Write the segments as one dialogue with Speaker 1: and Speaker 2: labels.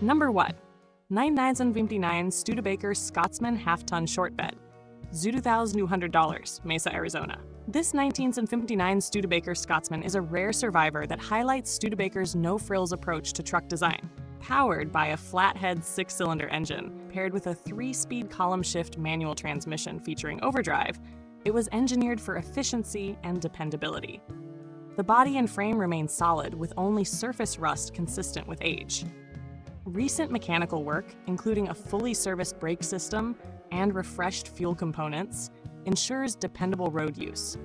Speaker 1: Number 1. 1959 Studebaker Scotsman half-ton short bed. $2,200, Mesa, Arizona. This 1959 Studebaker Scotsman is a rare survivor that highlights Studebaker's no-frills approach to truck design. Powered by a flathead 6-cylinder engine, paired with a 3-speed column-shift manual transmission featuring overdrive, it was engineered for efficiency and dependability. The body and frame remain solid, with only surface rust consistent with age. Recent mechanical work, including a fully serviced brake system and refreshed fuel components, ensures dependable road use.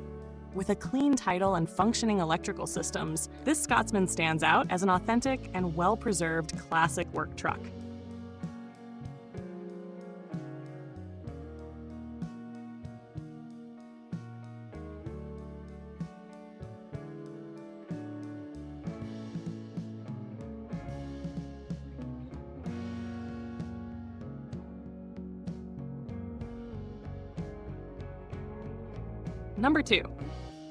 Speaker 1: With a clean title and functioning electrical systems, this Scotsman stands out as an authentic and well-preserved classic work truck. Number 2.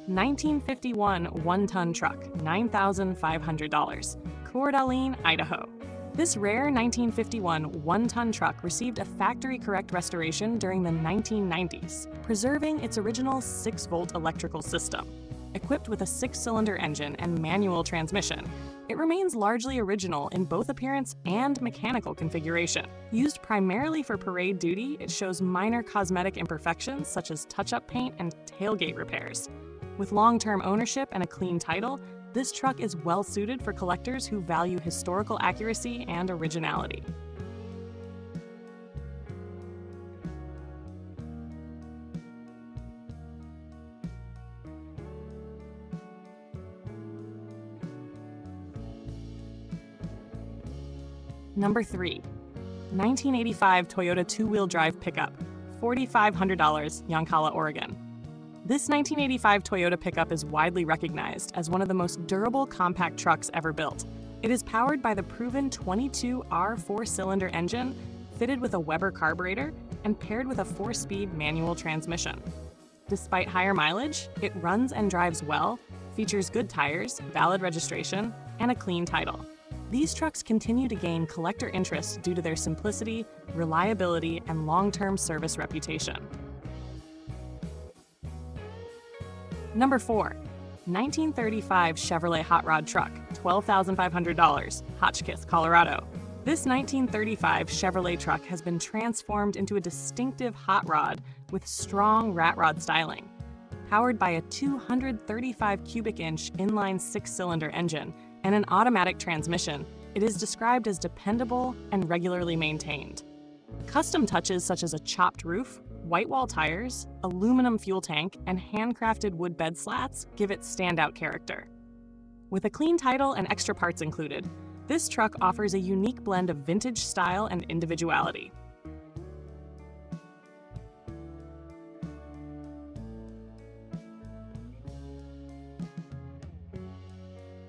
Speaker 1: 1951 one-ton truck, $9,500, Coeur d'Alene, Idaho. This rare 1951 one-ton truck received a factory-correct restoration during the 1990s, preserving its original 6-volt electrical system. Equipped with a 6-cylinder engine and manual transmission, it remains largely original in both appearance and mechanical configuration. Used primarily for parade duty, it shows minor cosmetic imperfections such as touch-up paint and tailgate repairs. With long-term ownership and a clean title, this truck is well-suited for collectors who value historical accuracy and originality. Number 3. 1985 Toyota two-wheel drive pickup, $4,500, Yoncalla, Oregon. This 1985 Toyota pickup is widely recognized as one of the most durable compact trucks ever built. It is powered by the proven 22R 4-cylinder engine, fitted with a Weber carburetor, and paired with a 4-speed manual transmission. Despite higher mileage, it runs and drives well, features good tires, valid registration, and a clean title. These trucks continue to gain collector interest due to their simplicity, reliability, and long-term service reputation. Number 4. 1935 Chevrolet hot rod truck, $12,500, Hotchkiss, Colorado. This 1935 Chevrolet truck has been transformed into a distinctive hot rod with strong rat rod styling. Powered by a 235 cubic inch inline 6-cylinder engine and an automatic transmission, it is described as dependable and regularly maintained. Custom touches such as a chopped roof, white wall tires, aluminum fuel tank, and handcrafted wood bed slats give it standout character. With a clean title and extra parts included, this truck offers a unique blend of vintage style and individuality.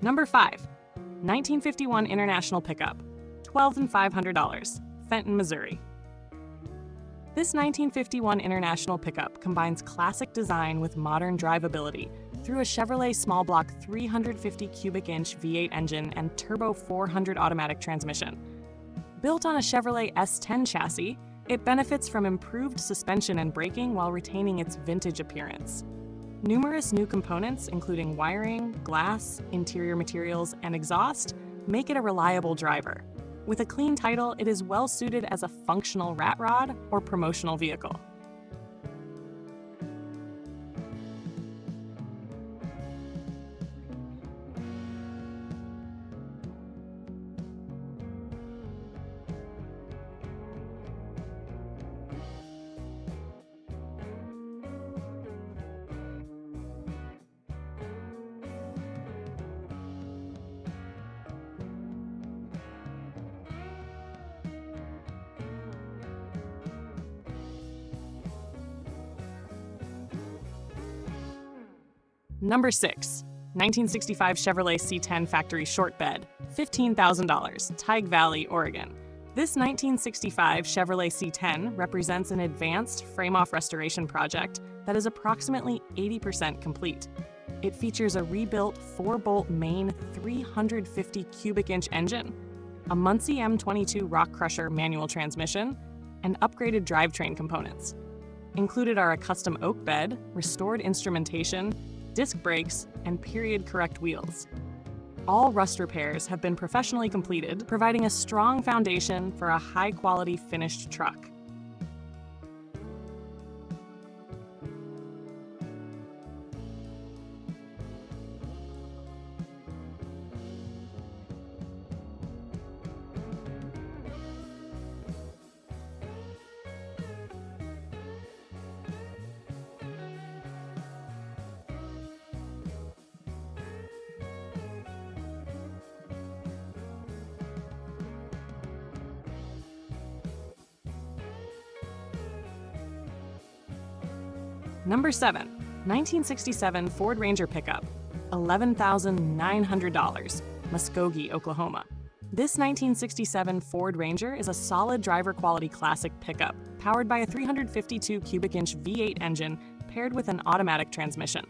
Speaker 1: Number 5. 1951 International Pickup, $12,500, Fenton, Missouri. This 1951 International Pickup combines classic design with modern drivability through a Chevrolet small block 350 cubic inch V8 engine and turbo 400 automatic transmission. Built on a Chevrolet S10 chassis, it benefits from improved suspension and braking while retaining its vintage appearance. Numerous new components, including wiring, glass, interior materials, and exhaust, make it a reliable driver. With a clean title, it is well suited as a functional rat rod or promotional vehicle. Number 6. 1965 Chevrolet C10 factory short bed, $15,000, Tige Valley, Oregon. This 1965 Chevrolet C10 represents an advanced frame-off restoration project that is approximately 80% complete. It features a rebuilt 4-bolt main 350 cubic inch engine, a Muncie M22 Rock Crusher manual transmission, and upgraded drivetrain components. Included are a custom oak bed, restored instrumentation, disc brakes, and period-correct wheels. All rust repairs have been professionally completed, providing a strong foundation for a high-quality finished truck. Number 7. 1967 Ford Ranger Pickup, $11,900, Muskogee, Oklahoma. This 1967 Ford Ranger is a solid driver-quality classic pickup, powered by a 352 cubic inch V8 engine paired with an automatic transmission.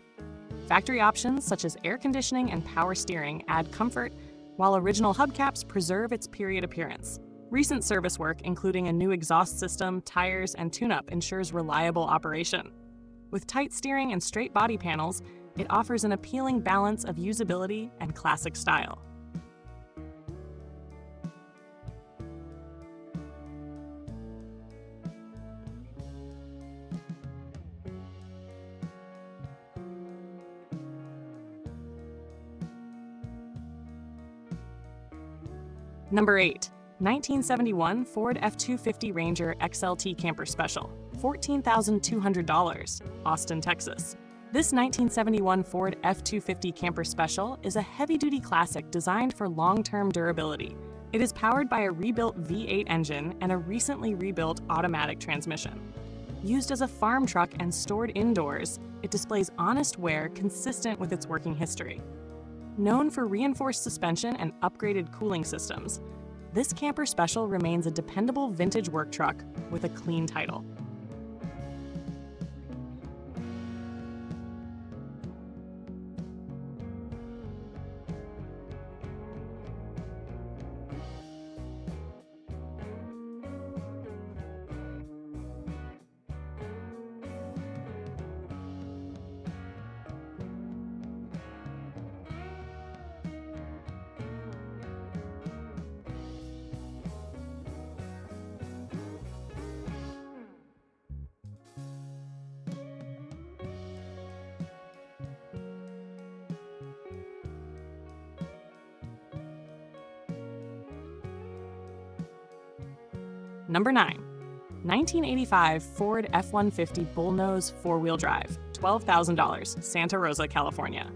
Speaker 1: Factory options such as air conditioning and power steering add comfort, while original hubcaps preserve its period appearance. Recent service work, including a new exhaust system, tires, and tune-up, ensures reliable operation. With tight steering and straight body panels, it offers an appealing balance of usability and classic style. Number 8. 1971 Ford F-250 Ranger XLT Camper Special, $14,200, Austin, Texas. This 1971 Ford F-250 Camper Special is a heavy-duty classic designed for long-term durability. It is powered by a rebuilt V8 engine and a recently rebuilt automatic transmission. Used as a farm truck and stored indoors, it displays honest wear consistent with its working history. Known for reinforced suspension and upgraded cooling systems, this camper special remains a dependable vintage work truck with a clean title. Number 9. 1985 Ford F-150 Bullnose 4-wheel drive, $12,000, Santa Rosa, California.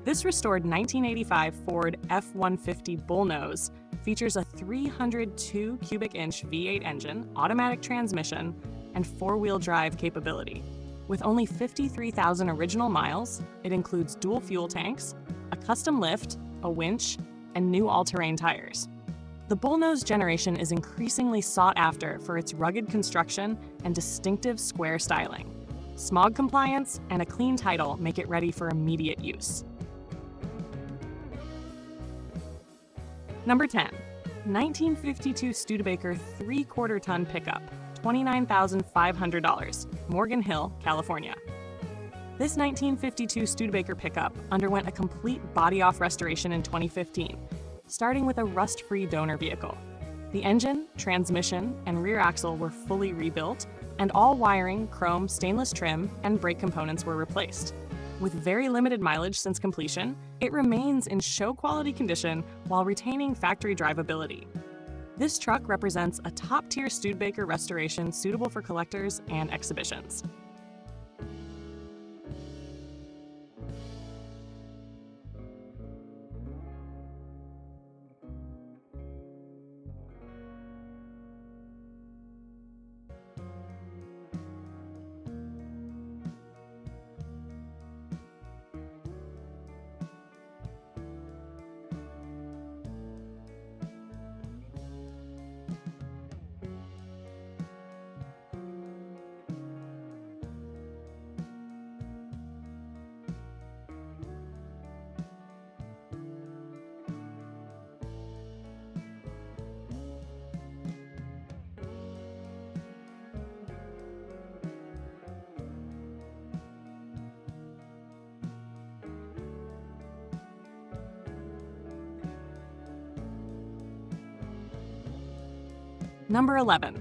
Speaker 1: This restored 1985 Ford F-150 Bullnose features a 302 cubic inch V8 engine, automatic transmission, and 4-wheel drive capability. With only 53,000 original miles, it includes dual fuel tanks, a custom lift, a winch, and new all-terrain tires. The Bullnose generation is increasingly sought after for its rugged construction and distinctive square styling. Smog compliance and a clean title make it ready for immediate use. Number 10. 1952 Studebaker 3/4-ton pickup, $29,500, Morgan Hill, California. This 1952 Studebaker pickup underwent a complete body-off restoration in 2015, starting with a rust-free donor vehicle. The engine, transmission, and rear axle were fully rebuilt, and all wiring, chrome, stainless trim, and brake components were replaced. With very limited mileage since completion, it remains in show-quality condition while retaining factory drivability. This truck represents a top-tier Studebaker restoration suitable for collectors and exhibitions. Number 11.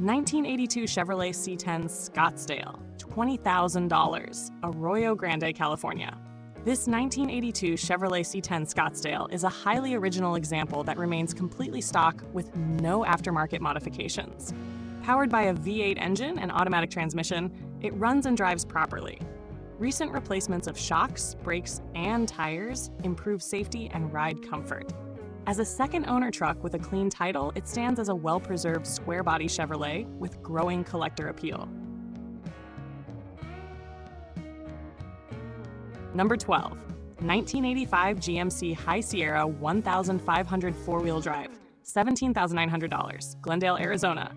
Speaker 1: 1982 Chevrolet C10 Scottsdale, $20,000, Arroyo Grande, California. This 1982 Chevrolet C10 Scottsdale is a highly original example that remains completely stock with no aftermarket modifications. Powered by a V8 engine and automatic transmission, it runs and drives properly. Recent replacements of shocks, brakes, and tires improve safety and ride comfort. As a second-owner truck with a clean title, it stands as a well-preserved square-body Chevrolet with growing collector appeal. Number 12. 1985 GMC High Sierra 1500 four-wheel drive, $17,900, Glendale, Arizona.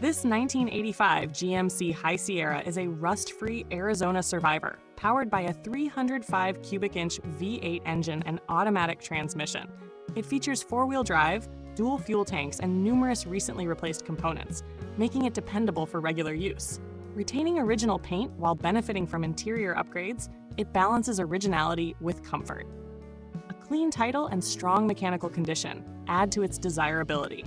Speaker 1: This 1985 GMC High Sierra is a rust-free Arizona survivor, powered by a 305 cubic inch V8 engine and automatic transmission. It features four-wheel drive, dual fuel tanks, and numerous recently replaced components, making it dependable for regular use. Retaining original paint while benefiting from interior upgrades, it balances originality with comfort. A clean title and strong mechanical condition add to its desirability.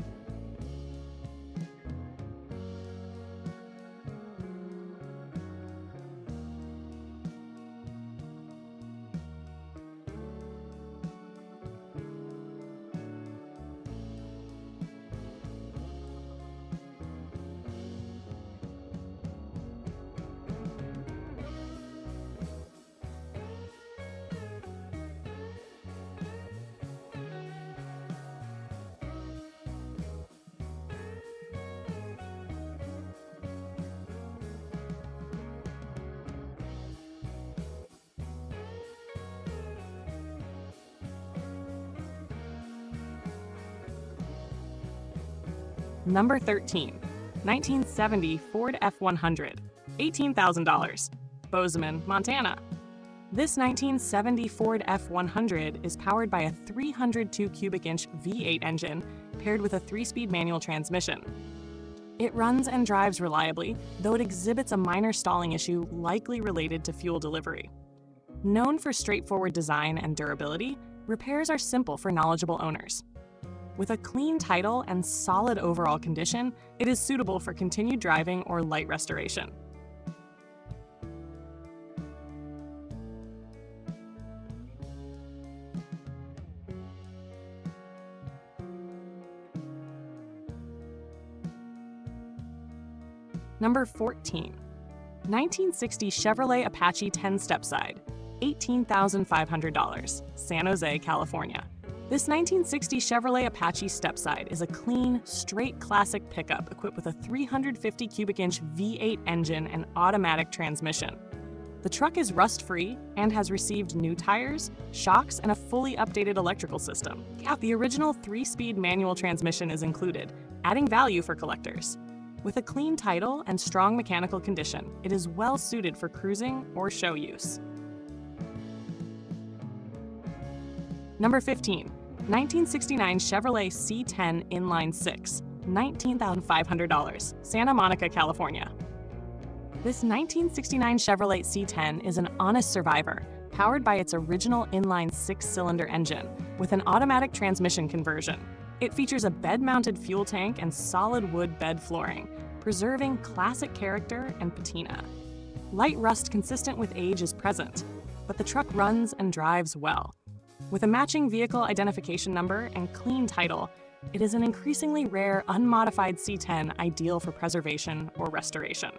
Speaker 1: Number 13. 1970 Ford F100, $18,000, Bozeman, Montana. This 1970 Ford F100 is powered by a 302 cubic inch V8 engine paired with a 3-speed manual transmission. It runs and drives reliably, though it exhibits a minor stalling issue likely related to fuel delivery. Known for straightforward design and durability, repairs are simple for knowledgeable owners. With a clean title and solid overall condition, it is suitable for continued driving or light restoration. Number 14. 1960 Chevrolet Apache 10 Stepside, $18,500, San Jose, California. This 1960 Chevrolet Apache Stepside is a clean, straight classic pickup equipped with a 350 cubic inch V8 engine and automatic transmission. The truck is rust-free and has received new tires, shocks, and a fully updated electrical system. The original 3-speed manual transmission is included, adding value for collectors. With a clean title and strong mechanical condition, it is well suited for cruising or show use. Number 15. 1969 Chevrolet C10 Inline 6, $19,500, Santa Monica, California. This 1969 Chevrolet C10 is an honest survivor, powered by its original inline 6-cylinder engine with an automatic transmission conversion. It features a bed-mounted fuel tank and solid wood bed flooring, preserving classic character and patina. Light rust consistent with age is present, but the truck runs and drives well. With a matching vehicle identification number and clean title, it is an increasingly rare unmodified C10 ideal for preservation or restoration.